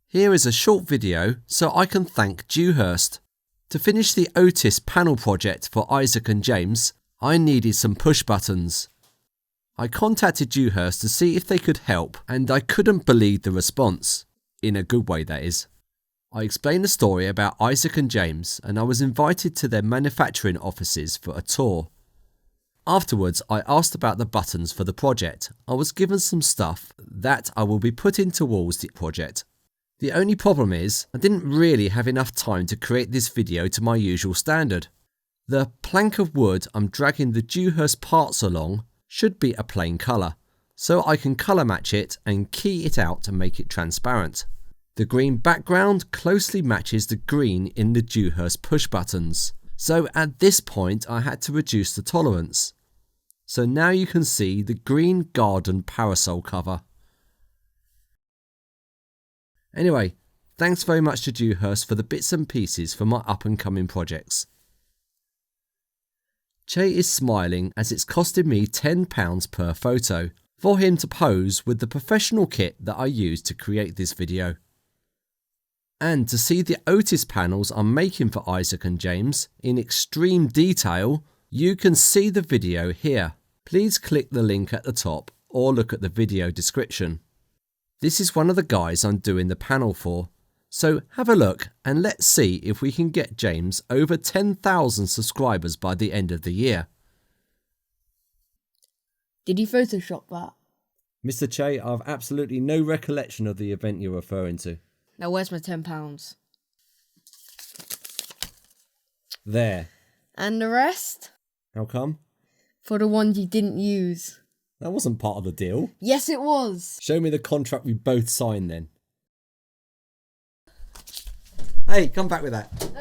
Here is a short video so I can thank DEWHURST. To finish the Otis panel project for Isaac and James, I needed some push buttons. I contacted DEWHURST to see if they could help, and I couldn't believe the response. In a good way, that is. I explained the story about Isaac and James, and I was invited to their manufacturing offices for a tour. Afterwards, I asked about the buttons for the project. I was given some stuff that I will be putting towards the project. The only problem is, I didn't really have enough time to create this video to my usual standard. The plank of wood I'm dragging the DEWHURST parts along should be a plain colour, so I can colour match it and key it out to make it transparent. The green background closely matches the green in the DEWHURST push buttons, so at this point I had to reduce the tolerance. So now you can see the green garden parasol cover. Anyway, thanks very much to DEWHURST for the bits and pieces for my up and coming projects. Che is smiling as it's costed me £10 per photo for him to pose with the professional kit that I used to create this video. And to see the Otis panels I'm making for Isaac and James in extreme detail, you can see the video here. Please click the link at the top or look at the video description. This is one of the guys I'm doing the panel for, so have a look and let's see if we can get James over 10,000 subscribers by the end of the year. Did you Photoshop that? Mr. Che, I've absolutely no recollection of the event you're referring to. Now where's my £10? There. And the rest? How come? For the ones you didn't use. That wasn't part of the deal. Yes, it was. Show me the contract we both signed then. Hey, come back with that.